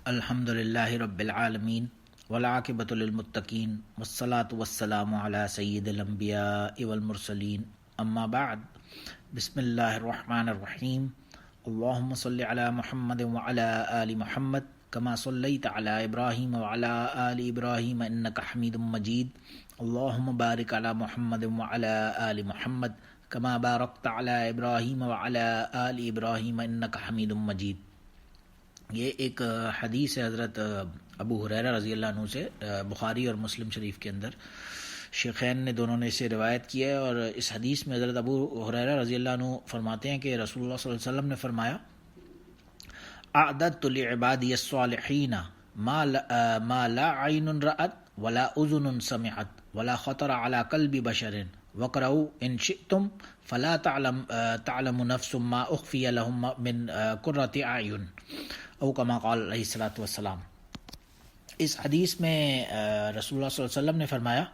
الحمد للہ رب العالمین والعاقبۃ للمتقین والصلاة والسلام علی سید الانبیاء والمرسلین اما بعد بسم اللہ الرحمن الرحیم اللہم صل علی محمد وعلی آل محمد کما صلیت علی ابراہیم وعلی آل ابراہیم انک حمید مجید اللہم بارک علی محمد وعلی آل محمد کما بارکت علی ابراہیم وعلی آل ابراہیم انک حمید مجید۔ یہ ایک حدیث ہے حضرت ابو ہریرہ رضی اللہ عنہ سے، بخاری اور مسلم شریف کے اندر شیخین نے دونوں نے اسے روایت کیا ہے۔ اور اس حدیث میں حضرت ابو ہریرہ رضی اللہ عنہ فرماتے ہیں کہ رسول اللہ صلی اللہ علیہ وسلم نے فرمایا، اعددت لعبادی الصالحین ما لا عین رأت ولا اذن سمعت ولا خطر علی قلب بشر وقرؤوا ان شئتم فلا تعلم نفس ما اخفی لهم من قرۃ اعین او کما قال علیہ الصلوۃ والسلام۔ اس حدیث میں رسول اللہ صلی اللہ علیہ وسلم نے فرمایا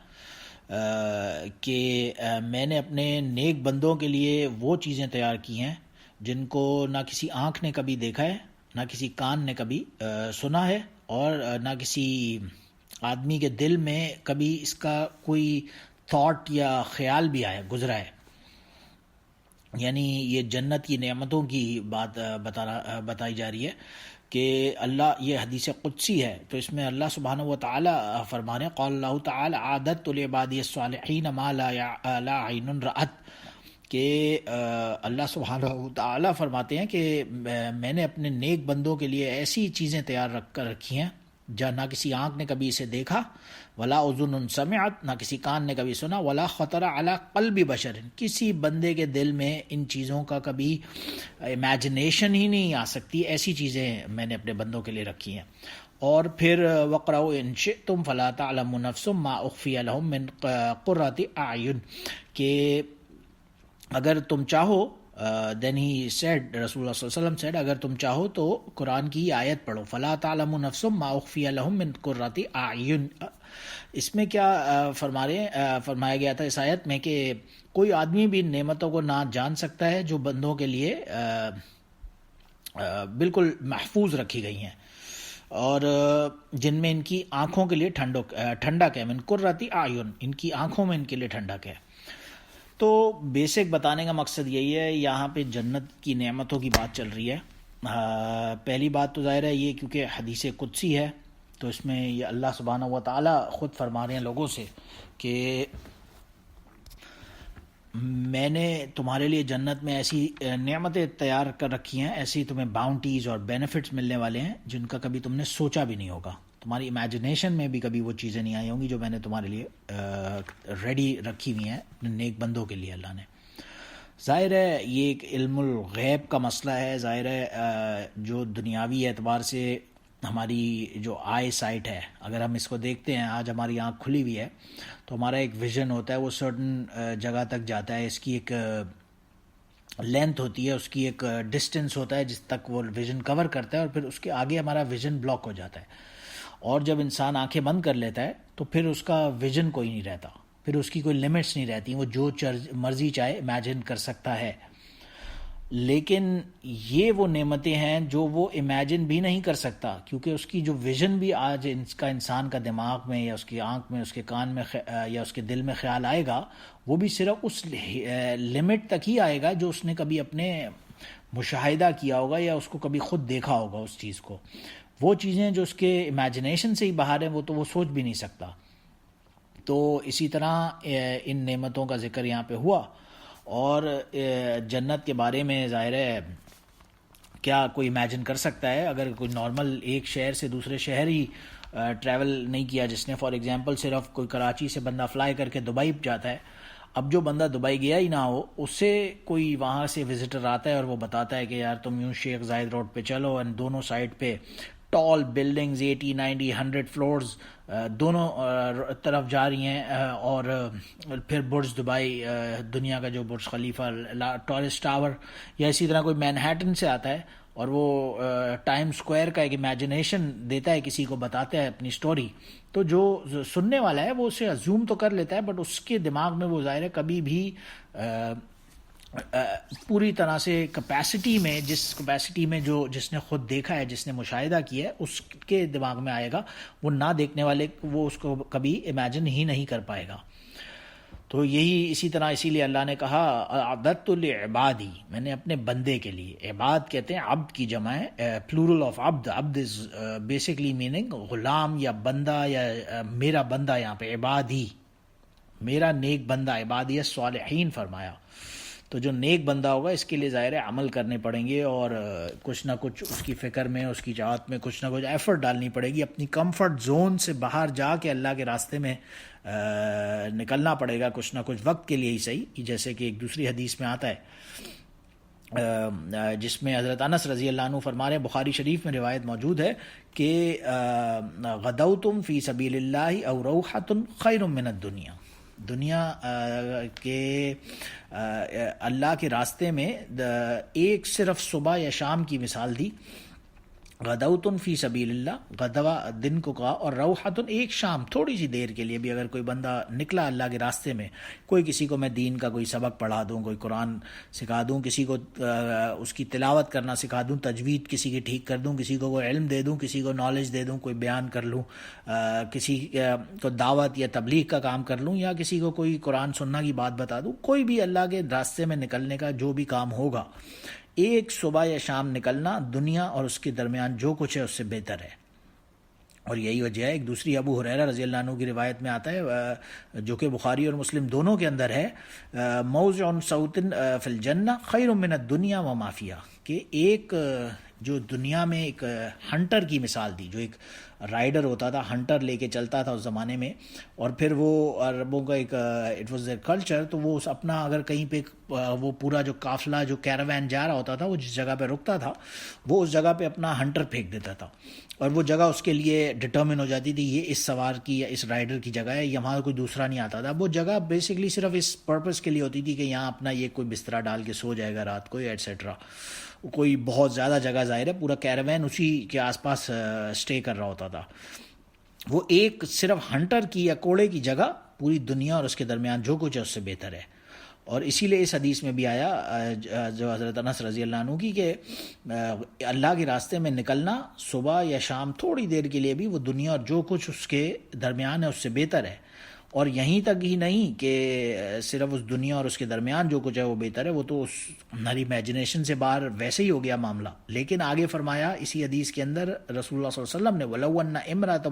کہ میں نے اپنے نیک بندوں کے لیے وہ چیزیں تیار کی ہیں جن کو نہ کسی آنکھ نے کبھی دیکھا ہے، نہ کسی کان نے کبھی سنا ہے، اور نہ کسی آدمی کے دل میں کبھی اس کا کوئی تھاٹ یا خیال بھی گزرا ہے۔ یعنی یہ جنت کی نعمتوں کی بات بتائی جا رہی ہے کہ اللہ، یہ حدیث قدسی ہے، تو اس میں اللہ سبحانہ و تعالی فرما رہے ہیں، قال اللہ تعالی اعددت لعبادی الصالحین ما لا عین رأت، کہ اللہ سبحانہ و تعالی فرماتے ہیں کہ میں نے اپنے نیک بندوں کے لیے ایسی چیزیں تیار کر رکھی ہیں جہاں نہ کسی آنکھ نے کبھی اسے دیکھا، ولا اذن سمعت، نہ کسی کان نے کبھی سنا، ولا خطر علی قلب بشر، کسی بندے کے دل میں ان چیزوں کا کبھی امیجنیشن ہی نہیں آ سکتی، ایسی چیزیں میں نے اپنے بندوں کے لیے رکھی ہیں۔ اور پھر وقرؤوا ان شئتم فلا تعلم نفس ما اخفی لهم من قرۃ اعین، کہ اگر تم چاہو، then he said، رسول اللہ صلی اللہ علیہ وسلم said، اگر تم چاہو تو قرآن کی آیت پڑھو، فلا تعلم نفس ما اخفی لهم من قرۃ اعین۔ اس میں کیا فرمایا گیا تھا اس آیت میں کہ کوئی آدمی بھی ان نعمتوں کو نہ جان سکتا ہے جو بندوں کے لیے بالکل محفوظ رکھی گئی ہیں، اور جن میں ان کی آنکھوں کے لیے ٹھنڈک ہے، من قرۃ اعین، ان کی آنکھوں میں ان کے لیے ٹھنڈک ہے۔ تو بیسک بتانے کا مقصد یہی ہے، یہاں پہ جنت کی نعمتوں کی بات چل رہی ہے۔ پہلی بات تو ظاہر ہے یہ کیونکہ حدیث قدسی ہے، تو اس میں یہ اللہ سبحانہ و تعالی خود فرما رہے ہیں لوگوں سے کہ میں نے تمہارے لیے جنت میں ایسی نعمتیں تیار کر رکھی ہیں، ایسی تمہیں باؤنٹیز اور بینیفٹس ملنے والے ہیں جن کا کبھی تم نے سوچا بھی نہیں ہوگا، تمہاری امیجنیشن میں بھی کبھی وہ چیزیں نہیں آئی ہوں گی جو میں نے تمہارے لیے ریڈی رکھی ہوئی ہیں اپنے نیک بندوں کے لیے اللہ نے۔ ظاہر ہے یہ ایک علم الغیب کا مسئلہ ہے، ظاہر ہے جو دنیاوی اعتبار سے ہماری جو آئی سائٹ ہے، اگر ہم اس کو دیکھتے ہیں، آج ہماری آنکھ کھلی ہوئی ہے تو ہمارا ایک ویژن ہوتا ہے، وہ سرٹن جگہ تک جاتا ہے، اس کی ایک لینتھ ہوتی ہے، اس کی ایک ڈسٹینس ہوتا ہے جس تک وہ ویژن کور کرتا ہے، اور پھر اس کے آگے ہمارا ویژن بلاک ہو جاتا ہے۔ اور جب انسان آنکھیں بند کر لیتا ہے تو پھر اس کا ویژن کوئی نہیں رہتا، پھر اس کی کوئی لیمٹس نہیں رہتی، وہ جو مرضی چاہے امیجن کر سکتا ہے۔ لیکن یہ وہ نعمتیں ہیں جو وہ امیجن بھی نہیں کر سکتا، کیونکہ اس کی جو ویژن بھی آج انسان کا دماغ میں یا اس کی آنکھ میں، اس کے کان میں یا اس کے دل میں خیال آئے گا، وہ بھی صرف اس لمٹ تک ہی آئے گا جو اس نے کبھی اپنے مشاہدہ کیا ہوگا یا اس کو کبھی خود دیکھا ہوگا اس چیز کو۔ وہ چیزیں جو اس کے امیجنیشن سے ہی باہر ہیں وہ تو وہ سوچ بھی نہیں سکتا۔ تو اسی طرح ان نعمتوں کا ذکر یہاں پہ ہوا، اور جنت کے بارے میں ظاہر ہے کیا کوئی امیجن کر سکتا ہے؟ اگر کوئی نارمل ایک شہر سے دوسرے شہر ہی ٹریول نہیں کیا، جس نے فار ایگزامپل صرف کوئی کراچی سے بندہ فلائی کر کے دبئی جاتا ہے، اب جو بندہ دبئی گیا ہی نہ ہو، اس سے کوئی وہاں سے وزٹر آتا ہے اور وہ بتاتا ہے کہ یار تم یوں شیخ زاید روڈ پہ چلو، اور دونوں سائڈ پہ ٹال بلڈنگز 80 90 100 فلورز دونوں طرف جا رہی ہیں، اور پھر برج دبئی، دنیا کا جو برج خلیفہ، ٹورسٹ ٹاور، یا اسی طرح کوئی مینہٹن سے آتا ہے اور وہ ٹائم اسکوائر کا ایک امیجنیشن دیتا ہے، کسی کو بتاتا ہے اپنی سٹوری، تو جو سننے والا ہے وہ اسے ازیوم تو کر لیتا ہے، بٹ اس کے دماغ میں وہ ظاہر ہے کبھی بھی پوری طرح سے کیپیسٹی میں، جس کیپیسٹی میں جو جس نے خود دیکھا ہے، جس نے مشاہدہ کیا ہے، اس کے دماغ میں آئے گا، وہ نہ دیکھنے والے وہ اس کو کبھی امیجن ہی نہیں کر پائے گا۔ تو یہی اسی طرح اسی لیے اللہ نے کہا اعددت لعبادی، میں نے اپنے بندے کے لیے، عباد کہتے ہیں عبد کی جمع ہے، plural of Abdul, Abdul is basically meaning Ghulam یا بندہ یا میرا بندہ، یہاں پہ عبادی میرا نیک بندہ، عبادی الصالحین فرمایا۔ تو جو نیک بندہ ہوگا اس کے لیے ظاہر ہے عمل کرنے پڑیں گے، اور کچھ نہ کچھ اس کی فکر میں، اس کی چاہت میں کچھ نہ کچھ ایفرٹ ڈالنی پڑے گی، اپنی کمفرٹ زون سے باہر جا کے اللہ کے راستے میں نکلنا پڑے گا، کچھ نہ کچھ وقت کے لیے ہی صحیح، جیسے کہ ایک دوسری حدیث میں آتا ہے جس میں حضرت انس رضی اللہ عنہ فرما رہے ہیں، بخاری شریف میں روایت موجود ہے کہ غدوتم فی سبیل اللہ او روحۃ خیر من الدنیا، دنیا کے اللہ کے راستے میں ایک صرف صبح یا شام کی مثال دی، غدوتن فی سبیل اللہ، غدوہ دن کو کہا، اور روحتن ایک شام، تھوڑی سی دیر کے لیے بھی اگر کوئی بندہ نکلا اللہ کے راستے میں، کوئی کسی کو میں دین کا کوئی سبق پڑھا دوں، کوئی قرآن سکھا دوں، کسی کو اس کی تلاوت کرنا سکھا دوں، تجوید کسی کی ٹھیک کر دوں، کسی کو کوئی علم دے دوں، کسی کو نالج دے دوں، کوئی بیان کر لوں، کسی کو دعوت یا تبلیغ کا کام کر لوں، یا کسی کو کوئی قرآن سننا کی بات بتا دوں، کوئی بھی اللہ کے راستے میں نکلنے کا جو بھی کام ہوگا، ایک صبح یا شام نکلنا دنیا اور اس کے درمیان جو کچھ ہے اس سے بہتر ہے۔ اور یہی وجہ ہے، ایک دوسری ابو ہریرہ رضی اللہ عنہ کی روایت میں آتا ہے جو کہ بخاری اور مسلم دونوں کے اندر ہے، موضع صوت فی الجنہ خیر من الدنیا وما فیہا، کہ ایک جو دنیا میں ایک ہنٹر کی مثال دی، جو ایک رائڈر ہوتا تھا، ہنٹر لے کے چلتا تھا اس زمانے میں، اور پھر وہ عربوں کا ایک اٹ واز دیئر کلچر، تو وہ اپنا اگر کہیں پہ وہ پورا جو قافلہ جو کیراوین جا رہا ہوتا تھا، وہ جس جگہ پہ رکتا تھا وہ اس جگہ پہ اپنا ہنٹر پھینک دیتا تھا، اور وہ جگہ اس کے لیے ڈٹرمن ہو جاتی تھی یہ اس سوار کی یا اس رائڈر کی جگہ ہے، یہاں کوئی دوسرا نہیں آتا تھا۔ وہ جگہ بیسکلی صرف اس پرپس کے لیے ہوتی تھی کہ یہاں اپنا یہ کوئی بستر ڈال کے سو جائے گا رات کو ایٹسیٹرا، کوئی بہت زیادہ جگہ ظاہر ہے پورا کیراوین اسی کے آس پاس اسٹے کر رہا ہوتا تھا۔ وہ ایک صرف ہنٹر کی یا کوڑے کی جگہ پوری دنیا اور اس کے درمیان جو کچھ ہے اس سے بہتر ہے۔ اور اسی لیے اس حدیث میں بھی آیا جو حضرت انس رضی اللہ عنہ کی، کہ اللہ کے راستے میں نکلنا صبح یا شام تھوڑی دیر کے لیے بھی، وہ دنیا اور جو کچھ اس کے درمیان ہے اس سے بہتر ہے۔ اور یہیں تک ہی نہیں کہ صرف اس دنیا اور اس کے درمیان جو کچھ ہے وہ بہتر ہے، وہ تو اس ہماری امیجنیشن سے باہر ویسے ہی ہو گیا معاملہ، لیکن آگے فرمایا اسی حدیث کے اندر رسول اللہ صلی اللہ علیہ وسلم نے وَلَوْ أَنَّ امْرَأَةً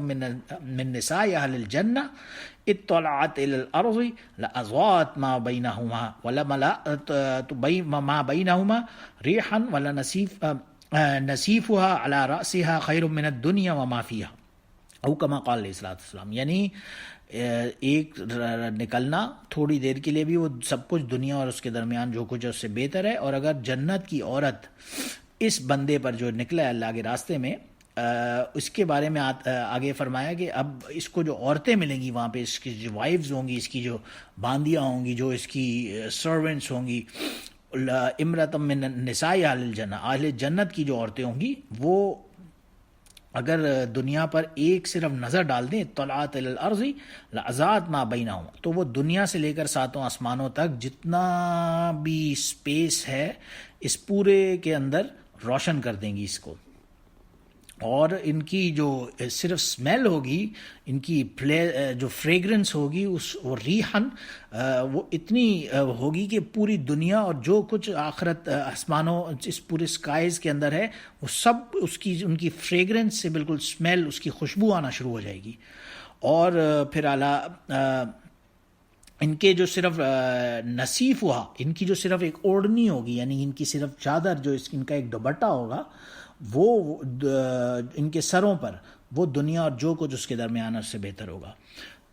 مِّن نِّسَاءِ أَهْلِ الْجَنَّةِ اطَّلَعَتْ إِلَى الْأَرْضِ لَأَضَاءَتْ مَا بَيْنَهُمَا وَلَمَلَأَتْ مَا بَيْنَهُمَا رِيحًا وَلَنَسِيفُهَا عَلَى رَأْسِهَا خَيْرٌ مِّنَ الدُّنْيَا وَمَا فِيهَا او کما قال علیہ الصلوۃ والسلام، یعنی ایک نکلنا تھوڑی دیر کے لیے بھی وہ سب کچھ دنیا اور اس کے درمیان جو کچھ ہے اس سے بہتر ہے۔ اور اگر جنت کی عورت اس بندے پر جو نکلا ہے اللہ کے راستے میں، اس کے بارے میں آگے فرمایا کہ اب اس کو جو عورتیں ملیں گی وہاں پہ، اس کی جو وائفز ہوں گی، اس کی جو باندیاں ہوں گی، جو اس کی سرونٹس ہوں گی، امرأۃ من نساء اہل الجنہ، اہل جنت کی جو عورتیں ہوں گی، وہ اگر دنیا پر ایک صرف نظر ڈال دیں، طلعت الی الارض لأضاءت ما بینہما، تو وہ دنیا سے لے کر ساتوں آسمانوں تک جتنا بھی اسپیس ہے اس پورے کے اندر روشن کر دیں گی اس کو۔ اور ان کی جو صرف اسمیل ہوگی، ان کی جو فریگرنس ہوگی، وہ ریحن وہ اتنی ہوگی کہ پوری دنیا اور جو کچھ آخرت آسمانوں اس پورے اسکائز کے اندر ہے وہ سب ان کی فریگرنس سے بالکل اسمیل، اس کی خوشبو آنا شروع ہو جائے گی۔ اور پھر ان کے جو صرف نصیف ہوا، ان کی جو صرف ایک اوڑھنی ہوگی، یعنی ان کی صرف چادر، جو ان کا ایک دوپٹہ ہوگا، وہ ان کے سروں پر، وہ دنیا اور جو کچھ اس کے درمیان اس سے بہتر ہوگا۔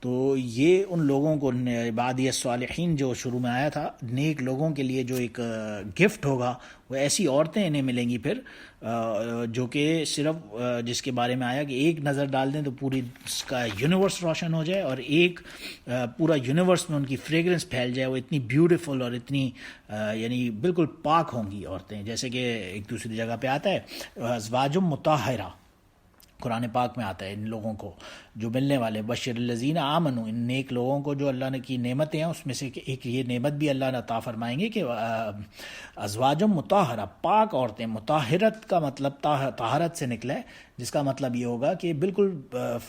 تو یہ ان لوگوں کو، عبادی الصالحین جو شروع میں آیا تھا، نیک لوگوں کے لیے جو ایک گفٹ ہوگا، وہ ایسی عورتیں انہیں ملیں گی پھر، جو کہ صرف جس کے بارے میں آیا کہ ایک نظر ڈال دیں تو پوری اس کا یونیورس روشن ہو جائے، اور ایک پورا یونیورس میں ان کی فریگرنس پھیل جائے، وہ اتنی بیوٹیفل اور اتنی یعنی بالکل پاک ہوں گی عورتیں، جیسے کہ ایک دوسری جگہ پہ آتا ہے ازواج مطہرہ، قرآن پاک میں آتا ہے ان لوگوں کو جو ملنے والے، بشر الذین آمنوا، ان نیک لوگوں کو جو اللہ نے کی نعمتیں ہیں اس میں سے ایک یہ نعمت بھی اللہ نے عطا فرمائیں گے کہ ازواجم مطہرہ، پاک عورتیں، مطہرت کا مطلب طہارت سے نکلا ہے، جس کا مطلب یہ ہوگا کہ بالکل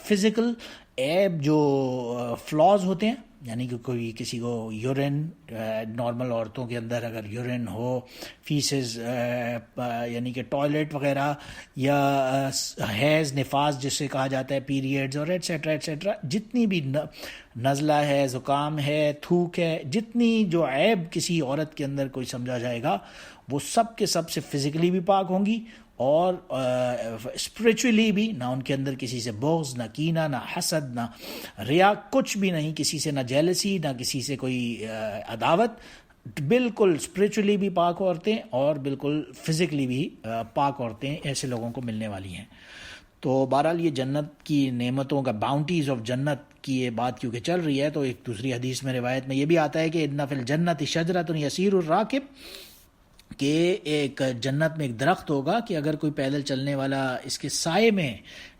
فزیکل عیب جو فلاز ہوتے ہیں، یعنی کہ کوئی کسی کو یورین، نارمل عورتوں کے اندر اگر یورین ہو، فیسز یعنی کہ ٹوائلٹ وغیرہ، یا حیض نفاس جس سے کہا جاتا ہے، پیریڈز اور ایٹسیٹرا ایٹسیٹرا، جتنی بھی نزلہ ہے، زکام ہے، تھوک ہے، جتنی جو عیب کسی عورت کے اندر کوئی سمجھا جائے گا وہ سب کے سب سے فزیکلی بھی پاک ہوں گی اور اسپریچولی بھی، نہ ان کے اندر کسی سے بغض، نہ کینہ، نہ حسد، نہ ریا، کچھ بھی نہیں، کسی سے نہ جیلسی، نہ کسی سے کوئی عداوت، بالکل اسپریچولی بھی پاک عورتیں اور بالکل فزیکلی بھی پاک عورتیں ایسے لوگوں کو ملنے والی ہیں۔ تو بہرحال یہ جنت کی نعمتوں کا، باؤنٹیز آف جنت کی یہ بات کیونکہ چل رہی ہے، تو ایک دوسری حدیث میں روایت میں یہ بھی آتا ہے کہ ان فی الجنت شجرۃ یسیر الراکب، کہ ایک جنت میں ایک درخت ہوگا کہ اگر کوئی پیدل چلنے والا اس کے سائے میں،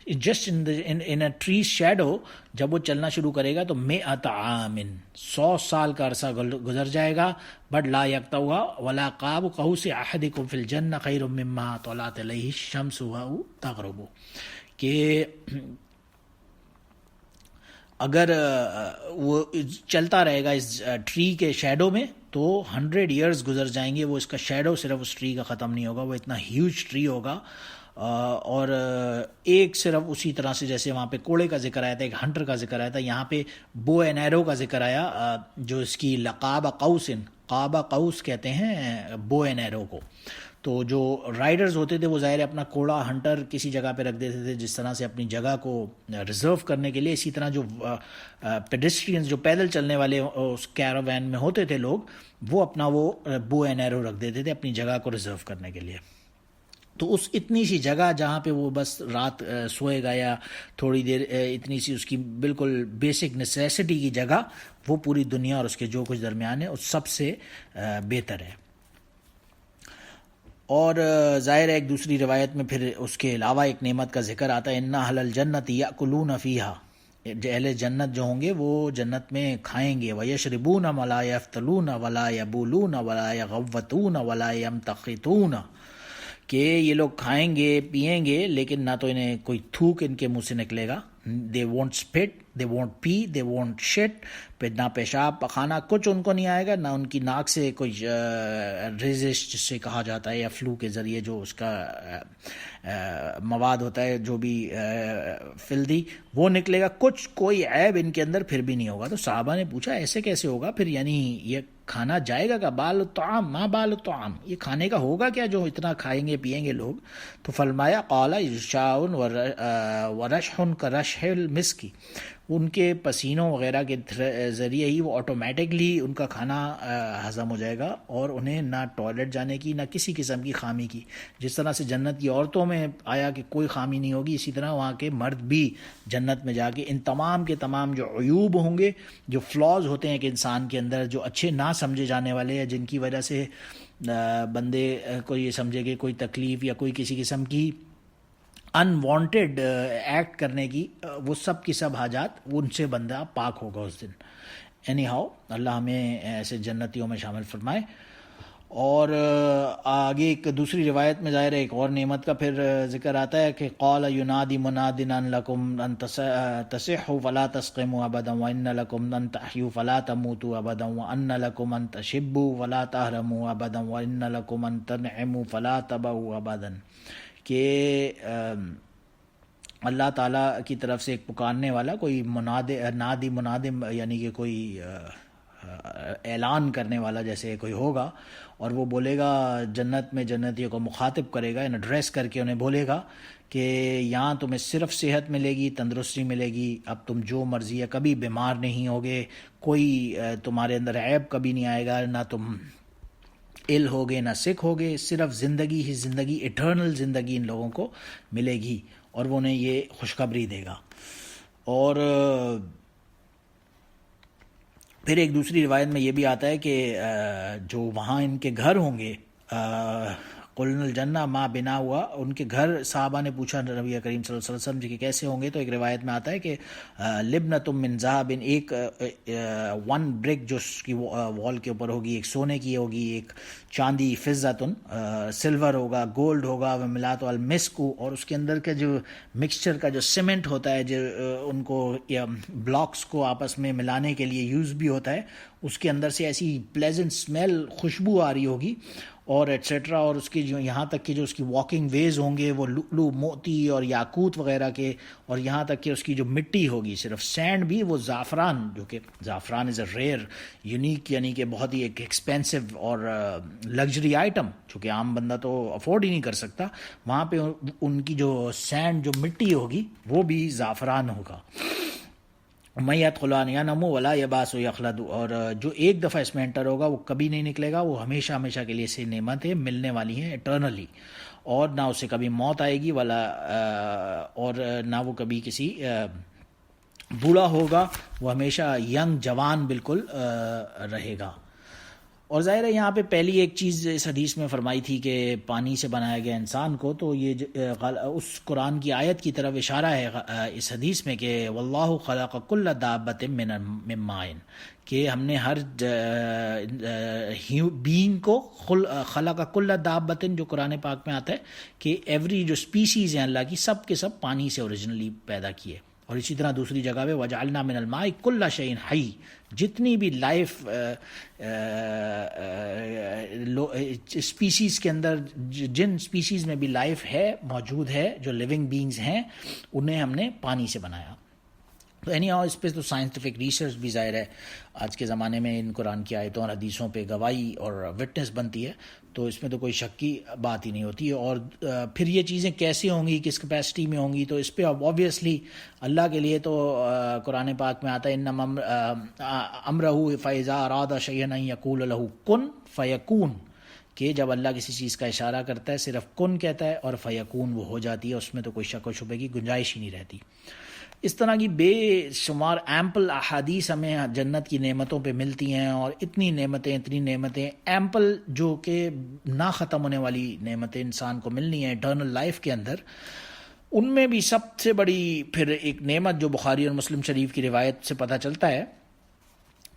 just in a tree shadow, جب وہ چلنا شروع کرے گا تو 100 عام، 100 سال کا عرصہ گزر جائے گا، بٹ لا یقطعها ولا قاب قوس احدکم فی الجنہ خیر مما طلعت علیہ الشمس وهو تغرب، کہ اگر وہ چلتا رہے گا اس ٹری کے شیڈو میں تو 100 ایئرز گزر جائیں گے، وہ اس کا شیڈو صرف اس ٹری کا ختم نہیں ہوگا، وہ اتنا ہیوج ٹری ہوگا۔ اور ایک صرف اسی طرح سے جیسے وہاں پہ کوڑے کا ذکر آیا تھا، ایک ہنٹر کا ذکر آیا تھا، یہاں پہ بو اینڈ ایرو کا ذکر آیا، جو اس کی لقاب قوسن، قاب قوس کہتے ہیں بو اینڈ ایرو کو۔ تو جو رائڈرز ہوتے تھے وہ ظاہر اپنا کوڑا ہنٹر کسی جگہ پہ رکھ دیتے تھے جس طرح سے اپنی جگہ کو ریزرو کرنے کے لیے، اسی طرح جو پیڈسٹرینز جو پیدل چلنے والے اس کیراوین میں ہوتے تھے لوگ، وہ اپنا وہ بو اینڈ ایرو رکھ دیتے تھے اپنی جگہ کو ریزرو کرنے کے لیے۔ تو اس اتنی سی جگہ جہاں پہ وہ بس رات سوئے گا یا تھوڑی دیر، اتنی سی اس کی بالکل بیسک نیسیسٹی کی جگہ، وہ پوری دنیا اور اس کے جو کچھ درمیان ہے اس سب سے بہتر ہے۔ اور ظاہر ہے ایک دوسری روایت میں پھر اس کے علاوہ ایک نعمت کا ذکر آتا ہے، ان اہل الجنت یاکلون فیہا، اہل جنت جو ہوں گے وہ جنت میں کھائیں گے، ویشربون ولا یفتلون ولا یبولون ولا یغوتون ولا یمتخطون، کہ یہ لوگ کھائیں گے پئیں گے لیکن نہ تو انہیں کوئی تھوک ان کے منہ سے نکلے گا، they won't spit, they won't pee, they won't shit، پھر نہ پیشاب پخانہ کچھ ان کو نہیں آئے گا، نہ ان کی ناک سے کوئی ریزش جس سے کہا جاتا ہے یا فلو کے ذریعے جو اس کا مواد ہوتا ہے جو بھی فلدی وہ نکلے گا، کچھ کوئی عیب ان کے اندر پھر بھی نہیں ہوگا۔ تو صحابہ نے پوچھا ایسے کیسے ہوگا پھر، یعنی یہ کھانا جائے گا کہ بال الطعام، ما بال الطعام، یہ کھانے کا ہوگا کیا جو اتنا کھائیں گے پیئیں گے لوگ؟ تو فرمایا قال یشاء ورشح کرشح المسکی، ان کے پسینوں وغیرہ کے ذریعے ہی وہ آٹومیٹکلی ان کا کھانا ہضم ہو جائے گا، اور انہیں نہ ٹوائلٹ جانے کی نہ کسی قسم کی خامی کی۔ جس طرح سے جنت کی عورتوں میں آیا کہ کوئی خامی نہیں ہوگی، اسی طرح وہاں کے مرد بھی جنت میں جا کے ان تمام کے تمام جو عیوب ہوں گے، جو فلاز ہوتے ہیں کہ انسان کے اندر جو اچھے نہ سمجھے جانے والے ہیں، جن کی وجہ سے بندے کو یہ سمجھے کہ کوئی تکلیف یا کوئی کسی قسم کی انوانٹیڈ ایکٹ کرنے کی، وہ سب کی سب حاجات ان سے بندہ پاک ہوگا اس دن۔ اینی ہاؤ اللہ ہمیں ایسے جنتیوں میں شامل فرمائے۔ اور آگے ایک دوسری روایت میں ظاہر ہے ایک اور نعمت کا پھر ذکر آتا ہے کہ قال ینادی مناد ان لکم ان تصحوا فلا تسقموا ابدا وان لکم ان تحیوا فلا تموتوا ابدا وان لکم ان تشبوا فلا تحرموا ابدا وان لکم ان تنعموا فلا تبوا ابدا، کہ اللہ تعالیٰ کی طرف سے ایک پکارنے والا کوئی نادی منادم، یعنی کہ کوئی اعلان کرنے والا جیسے کوئی ہوگا، اور وہ بولے گا جنت میں، جنتیوں کو مخاطب کرے گا، ایڈریس کر کے انہیں بولے گا کہ یہاں تمہیں صرف صحت ملے گی، تندرستی ملے گی، اب تم جو مرضی ہے کبھی بیمار نہیں ہوگے، کوئی تمہارے اندر عیب کبھی نہیں آئے گا، نہ تم ill ہوگے نہ سکھ ہوگے، صرف زندگی ہی زندگی، ایٹرنل زندگی ان لوگوں کو ملے گی، اور وہ انہیں یہ خوشخبری دے گا۔ اور پھر ایک دوسری روایت میں یہ بھی آتا ہے کہ جو وہاں ان کے گھر ہوں گے قلنا الجنہ ماں بنا ہوا، ان کے گھر، صحابہ نے پوچھا نبی کریم صلی اللہ علیہ وسلم جی کہ کیسے ہوں گے، تو ایک روایت میں آتا ہے کہ لبنۃ من ذہب، ایک ون برک جو اس کی وال کے اوپر ہوگی ایک سونے کی ہوگی، ایک چاندی، فضۃ سلور ہوگا، گولڈ ہوگا، وملات المسک، اور اس کے اندر کا جو مکسچر کا جو سیمنٹ ہوتا ہے جو ان کو یا بلاکس کو آپس میں ملانے کے لیے یوز بھی ہوتا ہے، اس کے اندر سے ایسی پلیزنٹ اسمیل، خوشبو آ رہی ہوگی اور ایٹسیٹرا، اور اس کی جو یہاں تک کہ جو اس کی واکنگ ویز ہوں گے وہ لؤلؤ، موتی اور یاقوت وغیرہ کے، اور یہاں تک کہ اس کی جو مٹی ہوگی صرف سینڈ بھی وہ زعفران، جو کہ زعفران از اے ریئر یونیک، یعنی کہ بہت ہی ایک ایکسپینسو اور لگژری آئٹم جو کہ عام بندہ تو افورڈ ہی نہیں کر سکتا، وہاں پہ ان کی جو سینڈ، جو مٹی ہوگی وہ بھی زعفران ہوگا۔ میت خلان یا نمو ولا یباس و یخلد، اور جو ایک دفعہ اس میں انٹر ہوگا وہ کبھی نہیں نکلے گا، وہ ہمیشہ ہمیشہ کے لیے سے نعمتیں ملنے والی ہیں اٹرنلی، اور نہ اسے کبھی موت آئے گی ولا اور نہ وہ کبھی کسی بوڑھا ہوگا، وہ ہمیشہ ینگ، جوان بالکل رہے گا۔ اور ظاہر ہے یہاں پہ پہلی ایک چیز اس حدیث میں فرمائی تھی کہ پانی سے بنایا گیا انسان کو، تو یہ اس قرآن کی آیت کی طرف اشارہ ہے اس حدیث میں کہ واللہ خلق کل دابۃ من ماء، کہ ہم نے ہر بینگ کو خلق کل دابۃ، جو قرآن پاک میں آتا ہے کہ ایوری جو اسپیسیز ہیں اللہ کی سب کے سب پانی سے اوریجنلی پیدا کیے، اور اسی طرح دوسری جگہ پہ وجعلنا من الماء کل شیء حی، جتنی بھی لائف اسپیسیز کے اندر، جن اسپیسیز میں بھی لائف ہے، موجود ہے، جو لیونگ بینگز ہیں، انہیں ہم نے پانی سے بنایا۔ تو اس پہ تو سائنٹیفک ریسرچ بھی ظاہر ہے آج کے زمانے میں ان قرآن کی آیتوں اور حدیثوں پہ گواہی اور وٹنس بنتی ہے، تو اس میں تو کوئی شک کی بات ہی نہیں ہوتی ہے۔ اور پھر یہ چیزیں کیسے ہوں گی، کس کیپیسٹی میں ہوں گی، تو اس پہ آبویسلی اللہ کے لیے تو قرآن پاک میں آتا ہے انما امرہ فاذا اراد شیئا ان یقول له کن فیکون، کہ جب اللہ کسی چیز کا اشارہ کرتا ہے صرف کن کہتا ہے اور فیکون وہ ہو جاتی ہے، اس میں تو کوئی شک و شبہ کی گنجائش ہی نہیں رہتی۔ اس طرح کی بے شمار ایمپل احادیث ہمیں جنت کی نعمتوں پہ ملتی ہیں، اور اتنی نعمتیں ایمپل جو کہ نہ ختم ہونے والی نعمتیں انسان کو ملنی ہیں اٹرنل لائف کے اندر۔ ان میں بھی سب سے بڑی پھر ایک نعمت جو بخاری اور مسلم شریف کی روایت سے پتہ چلتا ہے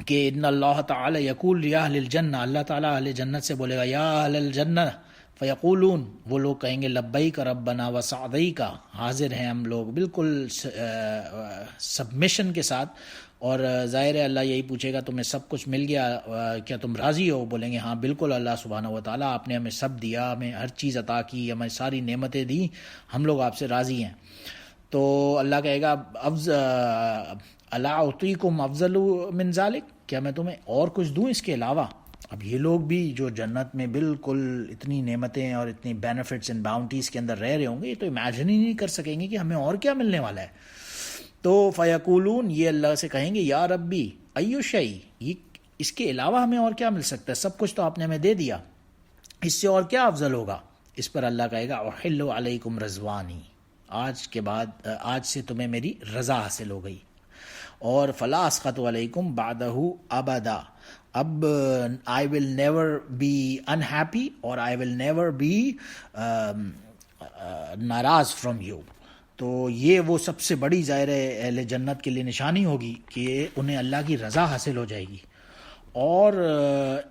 کہ ان اللہ تعالی یقول یا اہل الجنہ، اللہ تعالیٰ اہل جنت سے بولے گا یا اہل الجنہ، فیقولون، وہ لوگ کہیں گے لبیک ربنا وسعدیک، حاضر ہیں ہم لوگ بالکل سبمیشن کے ساتھ، اور ظاہر ہے اللہ یہی پوچھے گا تمہیں سب کچھ مل گیا، کیا تم راضی ہو؟ بولیں گے ہاں بالکل اللہ سبحانہ و تعالیٰ، آپ نے ہمیں سب دیا، ہمیں ہر چیز عطا کی، ہمیں ساری نعمتیں دی، ہم لوگ آپ سے راضی ہیں۔ تو اللہ کہے گا الا اعطیکم افضل من ذلک، کیا میں تمہیں اور کچھ دوں اس کے علاوہ؟ اب یہ لوگ بھی جو جنت میں بالکل اتنی نعمتیں اور اتنی بینیفٹس اینڈ باؤنٹیز کے اندر رہ رہے ہوں گے، یہ تو امیجن ہی نہیں کر سکیں گے کہ ہمیں اور کیا ملنے والا ہے۔ تو فیقولون، یہ اللہ سے کہیں گے یا ربی ایو شیء، اس کے علاوہ ہمیں اور کیا مل سکتا ہے؟ سب کچھ تو آپ نے ہمیں دے دیا، اس سے اور کیا افضل ہوگا؟ اس پر اللہ کہے گا احل علیکم رضوانی، آج کے بعد، آج سے تمہیں میری رضا حاصل ہو گئی، اور فلا اسخط علیکم بعدہ ابدا، اب I will never be unhappy اور I will never be ناراض from you۔ تو یہ وہ سب سے بڑی ظاہر اہل جنت کے لیے نشانی ہوگی کہ انہیں اللہ کی رضا حاصل ہو جائے گی۔ اور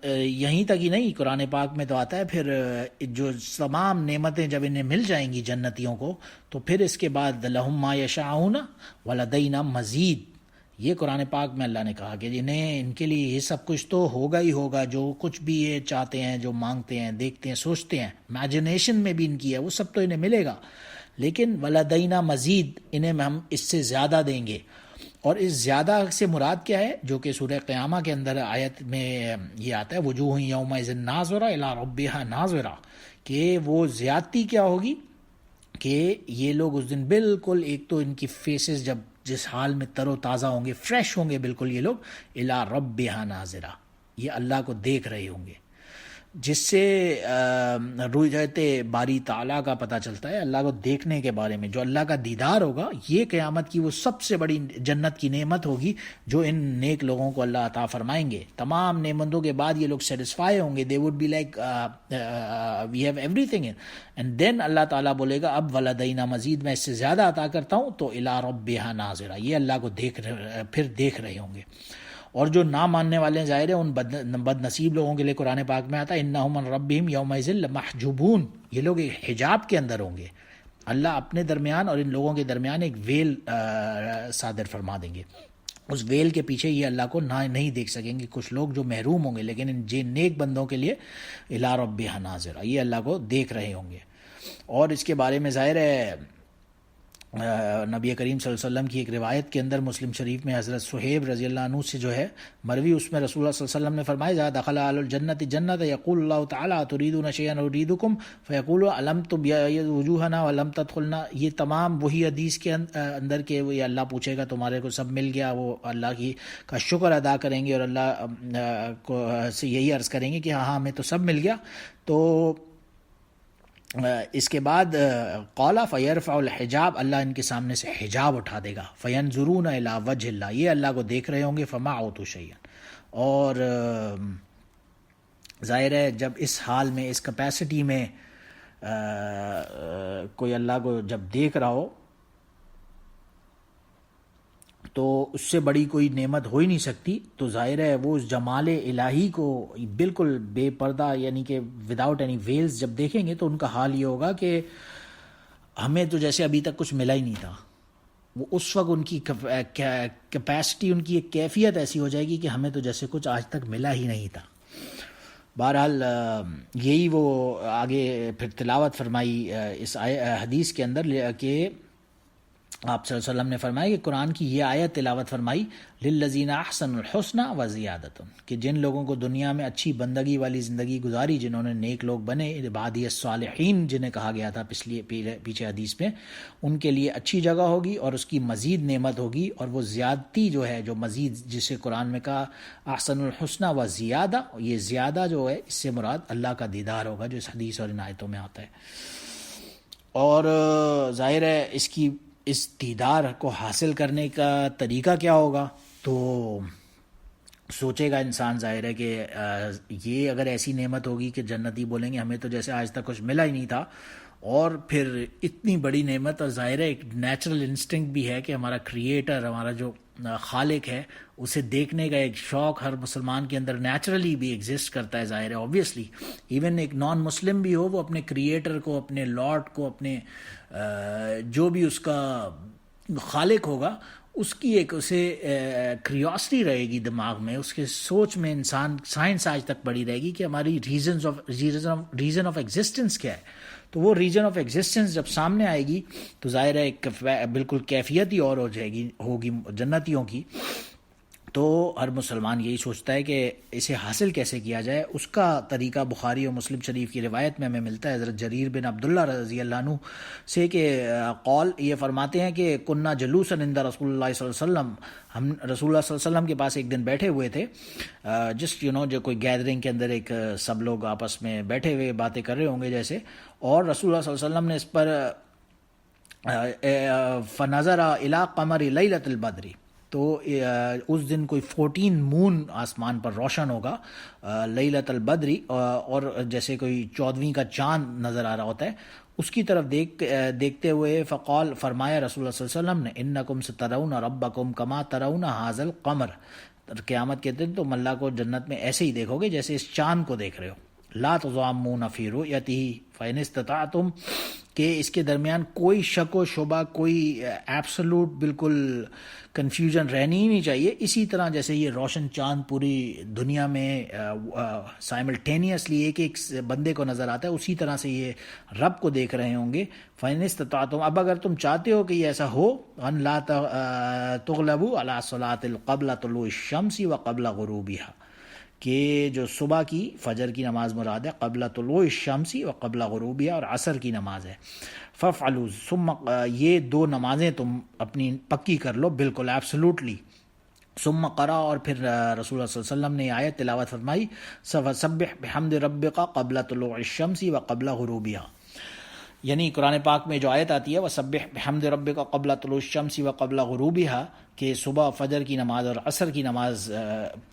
یہیں تک ہی نہیں، قرآن پاک میں تو آتا ہے پھر جو تمام نعمتیں جب انہیں مل جائیں گی جنتیوں کو، تو پھر اس کے بعد لہم ما یشاءون ولدینا مزید، یہ قرآن پاک میں اللہ نے کہا کہ انہیں، ان کے لیے یہ سب کچھ تو ہوگا ہی ہوگا، جو کچھ بھی یہ چاہتے ہیں، جو مانگتے ہیں، دیکھتے ہیں، سوچتے ہیں، امیجنیشن میں بھی ان کی ہے، وہ سب تو انہیں ملے گا، لیکن ولدینا مزید، انہیں ہم اس سے زیادہ دیں گے۔ اور اس زیادہ سے مراد کیا ہے؟ جو کہ سورہ قیامہ کے اندر آیت میں یہ آتا ہے وجوہ یومئذ ناظرہ الی ربہا ناظرہ، کہ وہ زیادتی کیا ہوگی کہ یہ لوگ اس دن بالکل، ایک تو ان کی فیسز جب جس حال میں تر و تازہ ہوں گے، فریش ہوں گے بالکل، یہ لوگ الی ربہا ناظرہ، یہ اللہ کو دیکھ رہے ہوں گے۔ جس سے رؤیت باری تعالیٰ کا پتہ چلتا ہے، اللہ کو دیکھنے کے بارے میں. جو اللہ کا دیدار ہوگا، یہ قیامت کی وہ سب سے بڑی جنت کی نعمت ہوگی جو ان نیک لوگوں کو اللہ عطا فرمائیں گے. تمام نعمتوں کے بعد یہ لوگ سیٹسفائی ہوں گے. They would be like we have ایوری تھنگ اینڈ دین اللہ تعالیٰ بولے گا اب ولدینا مزید، میں اس سے زیادہ عطا کرتا ہوں. تو الی ربہا ناظرہ، یہ اللہ کو پھر دیکھ رہے ہوں گے. اور جو نہ ماننے والے ظاہر ہے ان بد نصیب لوگوں کے لیے قرآن پاک میں آتا ہے انہم عن ربہم یومئذ لمحجوبون، یہ لوگ ایک حجاب کے اندر ہوں گے. اللہ اپنے درمیان اور ان لوگوں کے درمیان ایک ویل صادر فرما دیں گے. اس ویل کے پیچھے یہ اللہ کو نہیں دیکھ سکیں گے کچھ لوگ جو محروم ہوں گے، لیکن ان جن نیک بندوں کے لیے الی ربہا ناظرہ، یہ اللہ کو دیکھ رہے ہوں گے. اور اس کے بارے میں ظاہر ہے نبی کریم صلی اللہ علیہ وسلم کی ایک روایت کے اندر مسلم شریف میں حضرت صہیب رضی اللہ عنہ سے جو ہے مروی، اس میں رسول اللہ صلی اللہ علیہ وسلم نے فرمایا اذا دخل اہل الجنۃ الجنۃ یقول اللہ تعالی تريدون شیئا اریدکم فیقول الم تبیض وجوہنا ولم تدخلنا. یہ تمام وہی حدیث کے اندر کہ یہ اللہ پوچھے گا تمہارے کو سب مل گیا، وہ اللہ کا شکر ادا کریں گے اور اللہ کو سے یہی عرض کریں گے کہ ہاں ہمیں تو سب مل گیا. تو اس کے بعد قال فیرفع الحجاب، اللہ ان کے سامنے سے حجاب اٹھا دے گا. فینظرون الی وجہ اللہ، یہ اللہ کو دیکھ رہے ہوں گے. فما اوتوا شیئا، اور ظاہر ہے جب اس حال میں، اس کیپیسٹی میں کوئی اللہ کو جب دیکھ رہا ہو تو اس سے بڑی کوئی نعمت ہو ہی نہیں سکتی. تو ظاہر ہے وہ اس جمال الہی کو بالکل بے پردہ، یعنی کہ وداؤٹ اینی ویلز جب دیکھیں گے تو ان کا حال یہ ہوگا کہ ہمیں تو جیسے ابھی تک کچھ ملا ہی نہیں تھا. وہ اس وقت ان کی کیپیسٹی، ان کی ایک کیفیت ایسی ہو جائے گی کہ ہمیں تو جیسے کچھ آج تک ملا ہی نہیں تھا. بہرحال یہی وہ آگے پھر تلاوت فرمائی اس حدیث کے اندر کہ آپ صلی اللہ علیہ وسلم نے فرمایا کہ قرآن کی یہ آیت تلاوت فرمائی للذین احسنوا الحسنى وزیادۃ، کہ جن لوگوں کو دنیا میں اچھی بندگی والی زندگی گزاری، جنہوں نے نیک لوگ بنے، عبادی الصالحین جنہیں کہا گیا تھا پیچھے حدیث میں، ان کے لیے اچھی جگہ ہوگی اور اس کی مزید نعمت ہوگی. اور وہ زیادتی جو ہے، جو مزید، جسے قرآن میں کہا احسن الحسنى وزیادہ، یہ زیادہ جو ہے اس سے مراد اللہ کا دیدار ہوگا جو اس حدیث اور ان آیتوں میں آتا ہے. اور ظاہر ہے اس دیدار کو حاصل کرنے کا طریقہ کیا ہوگا؟ تو سوچے گا انسان ظاہر ہے کہ یہ اگر ایسی نعمت ہوگی کہ جنتی بولیں گے ہمیں تو جیسے آج تک کچھ ملا ہی نہیں تھا، اور پھر اتنی بڑی نعمت. اور ظاہر ہے ایک نیچرل انسٹنکٹ بھی ہے کہ ہمارا کریٹر، ہمارا جو خالق ہے، اسے دیکھنے کا ایک شوق ہر مسلمان کے اندر نیچرلی بھی ایگزسٹ کرتا ہے. ظاہر ہے اوبویسلی ایون ایک نان مسلم بھی ہو، وہ اپنے کریٹر کو، اپنے لارڈ کو، اپنے جو بھی اس کا خالق ہوگا، اس کی ایک اسے کریوسٹی رہے گی دماغ میں، اس کے سوچ میں. انسان سائنس آج تک پڑھی رہے گی کہ ہماری ریزن آف ایگزسٹنس کیا ہے. تو وہ ریزن آف ایگزسٹنس جب سامنے آئے گی تو ظاہر ہے ایک بالکل کیفیت ہی اور ہو جائے گی، ہوگی جنتیوں کی. تو ہر مسلمان یہی سوچتا ہے کہ اسے حاصل کیسے کیا جائے. اس کا طریقہ بخاری اور مسلم شریف کی روایت میں ہمیں ملتا ہے حضرت جریر بن عبداللہ رضی اللہ عنہ سے کہ قول یہ فرماتے ہیں کہ کنہ جلوسا عند رسول اللہ صلی اللہ علیہ وسلم، ہم رسول اللہ صلی اللہ علیہ وسلم کے پاس ایک دن بیٹھے ہوئے تھے، جسٹ جو کوئی گیدرنگ کے اندر ایک سب لوگ آپس میں بیٹھے ہوئے باتیں کر رہے ہوں گے جیسے، اور رسول اللہ صلی اللہ علیہ وسلم نے اس پر فنظر الی قمر لیلۃ البدر، تو اس دن کوئی 14 مون آسمان پر روشن ہوگا لیلۃ البدری، اور جیسے کوئی 14ویں کا چاند نظر آ رہا ہوتا ہے، اس کی طرف دیکھتے ہوئے فقال، فرمایا رسول اللہ صلی اللہ علیہ وسلم نے انکم سترون ربکم کما ترون ھذا القمر، قیامت کے دن تم اللہ کو جنت میں ایسے ہی دیکھو گے جیسے اس چاند کو دیکھ رہے ہو. لا تضامون فی رؤیتہ فإن استطعتم، کہ اس کے درمیان کوئی شک و شبہ، کوئی ایبسولوٹ بالکل کنفیوژن رہنی ہی نہیں چاہیے. اسی طرح جیسے یہ روشن چاند پوری دنیا میں سائملٹینیسلی ایک بندے کو نظر آتا ہے، اسی طرح سے یہ رب کو دیکھ رہے ہوں گے. فإن استطعتم، اب اگر تم چاہتے ہو کہ یہ ایسا ہو، ان لا تغلبوا علی صلاۃ قبل طلوع الشمس وقبل غروبها، کہ جو صبح کی فجر کی نماز مراد ہے، قبل طلوع الشمس و قبل غروبیہ، اور عصر کی نماز ہے. ففعلوا، ثم یہ دو نمازیں تم اپنی پکی کر لو بالکل ایبسولوٹلی. ثم قرأ، اور پھر رسول اللہ صلی اللہ علیہ وسلم نے یہ آیت تلاوت فرمائی، سبح بحمد ربک قبل طلوع الشمس وقبل غروبها، یعنی قرآن پاک میں جو آیت آتی ہے وسبح بحمد ربک قبل طلوع الشمس وقبل غروبها، کہ صبح فجر کی نماز اور عصر کی نماز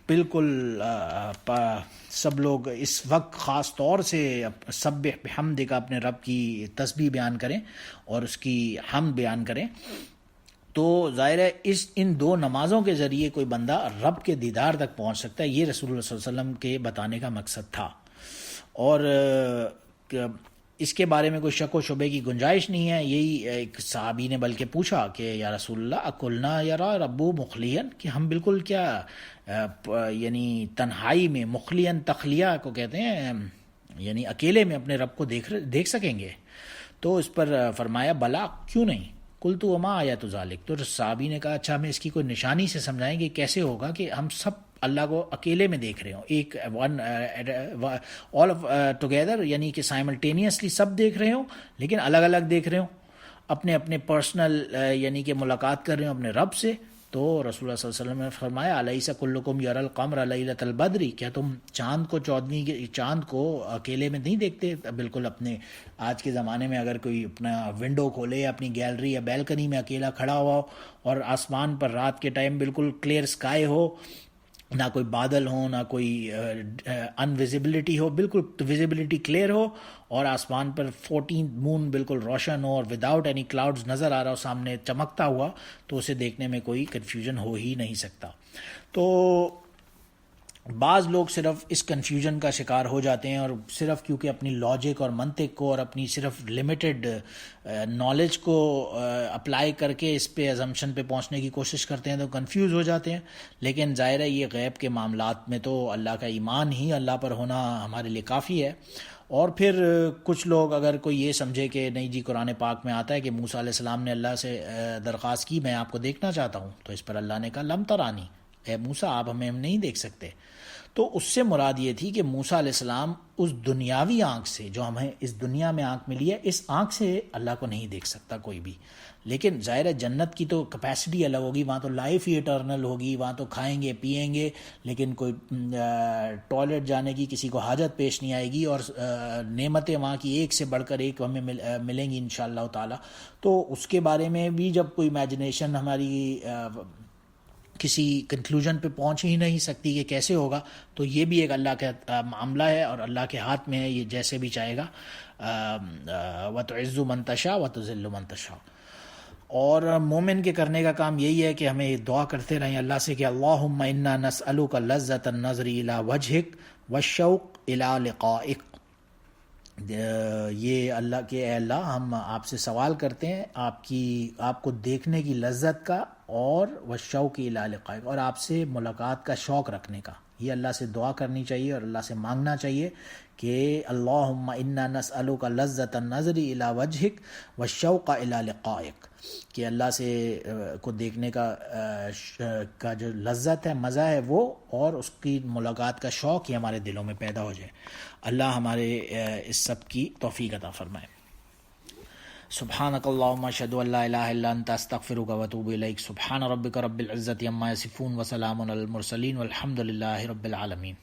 بالکل سب لوگ اس وقت خاص طور سے سبح بحمدک اپنے رب کی تسبیح بیان کریں اور اس کی حمد بیان کریں۔ تو ظاہر ہے ان دو نمازوں کے ذریعے کوئی بندہ رب کے دیدار تک پہنچ سکتا ہے، یہ رسول اللہ صلی اللہ علیہ وسلم کے بتانے کا مقصد تھا، اور اس کے بارے میں کوئی شک و شبے کی گنجائش نہیں ہے۔ یہی ایک صحابی نے بلکہ پوچھا کہ یا رسول اللہ اکلنا یرا ربو مخلین، کہ ہم بالکل کیا یعنی تنہائی میں، مخلین تخلیہ کو کہتے ہیں، یعنی اکیلے میں اپنے رب کو دیکھ سکیں گے؟ تو اس پر فرمایا بلا، کیوں نہیں، قلت وما آیات ذالک، تو صحابی نے کہا اچھا ہمیں اس کی کوئی نشانی سے سمجھائیں کہ کیسے ہوگا کہ ہم سب اللہ کو اکیلے میں دیکھ رہے ہوں، ایک آل ٹوگیدر، یعنی کہ سائملٹینیسلی سب دیکھ رہے ہوں لیکن الگ الگ دیکھ رہے ہوں، اپنے اپنے پرسنل یعنی کہ ملاقات کر رہے ہوں اپنے رب سے۔ تو رسول اللہ صلی اللہ علیہ وسلم نے فرمایا الیس کلکم یری القمر لیلۃ البدر، کیا تم چاند کو اکیلے میں نہیں دیکھتے؟ بالکل اپنے آج کے زمانے میں اگر کوئی اپنا ونڈو کھولے یا اپنی گیلری یا بیلکنی میں اکیلا کھڑا ہوا ہو اور آسمان پر رات کے ٹائم بالکل کلیئر اسکائی ہو، نہ کوئی بادل ہو نہ کوئی انویزیبلٹی ہو، بالکل ویزیبلٹی کلیئر ہو اور آسمان پر 14 مون بالکل روشن ہو اور وداؤٹ اینی کلاؤڈز نظر آ رہا ہو سامنے چمکتا ہوا، تو اسے دیکھنے میں کوئی کنفیوژن ہو ہی نہیں سکتا۔ تو بعض لوگ صرف اس کنفیوژن کا شکار ہو جاتے ہیں، اور صرف کیونکہ اپنی لاجک اور منطق کو اور اپنی صرف لمیٹڈ نالج کو اپلائی کر کے اس پہ ازمپشن پہ پہنچنے کی کوشش کرتے ہیں تو کنفیوز ہو جاتے ہیں۔ لیکن ظاہر ہے یہ غیب کے معاملات میں تو اللہ کا ایمان ہی اللہ پر ہونا ہمارے لیے کافی ہے۔ اور پھر کچھ لوگ اگر کوئی یہ سمجھے کہ نہیں جی قرآن پاک میں آتا ہے کہ موسیٰ علیہ السلام نے اللہ سے درخواست کی میں آپ کو دیکھنا چاہتا ہوں، تو اس پر اللہ نے کہا لم ترانی، اے موسیٰ آپ ہمیں نہیں دیکھ سکتے، تو اس سے مراد یہ تھی کہ موسیٰ علیہ السلام اس دنیاوی آنکھ سے جو ہمیں اس دنیا میں آنکھ ملی ہے، اس آنکھ سے اللہ کو نہیں دیکھ سکتا کوئی بھی۔ لیکن ظاہر ہے جنت کی تو کیپیسٹی الگ ہوگی، وہاں تو لائف ہی ایٹرنل ہوگی، وہاں تو کھائیں گے پیئیں گے لیکن کوئی ٹوائلٹ جانے کی کسی کو حاجت پیش نہیں آئے گی، اور نعمتیں وہاں کی ایک سے بڑھ کر ایک ہمیں ملیں گی انشاءاللہ تعالیٰ۔ تو اس کے بارے میں بھی جب کوئی امیجنیشن ہماری کسی کنکلوژن پہ پہنچ ہی نہیں سکتی کہ کیسے ہوگا، تو یہ بھی ایک اللہ کا معاملہ ہے اور اللہ کے ہاتھ میں ہے، یہ جیسے بھی چاہے گا۔ وَتُعِزُّ مَن تَشَاءُ وَتُذِلُّ مَن تَشَاءُ۔ اور مومن کے کرنے کا کام یہی ہے کہ ہمیں دعا کرتے رہیں اللہ سے کہ اللہم انا نسألک لذۃ النظر الی وجہک والشوق الی لقائک، یہ اللہ کے اے اللہ ہم آپ سے سوال کرتے ہیں آپ کو دیکھنے کی لذت کا، اور والشوق الی لقائک، اور آپ سے ملاقات کا شوق رکھنے کا۔ یہ اللہ سے دعا کرنی چاہیے اور اللہ سے مانگنا چاہیے کہ اللہم انا نسألک لذۃ النظر الی وجہک والشوق الی لقائک، کہ اللہ سے کو دیکھنے کا جو لذت ہے، مزہ ہے وہ، اور اس کی ملاقات کا شوق ہی ہمارے دلوں میں پیدا ہو جائے۔ اللہ ہمارے اس سب کی توفیق عطا فرمائے۔ سبحانک اللہم اشہد ان لا الہ الا انت استغفرک واتوب الیک۔ سبحان ربک رب العزۃ عما یصفون وسلام علی المرسلین والحمد للہ رب العالمین۔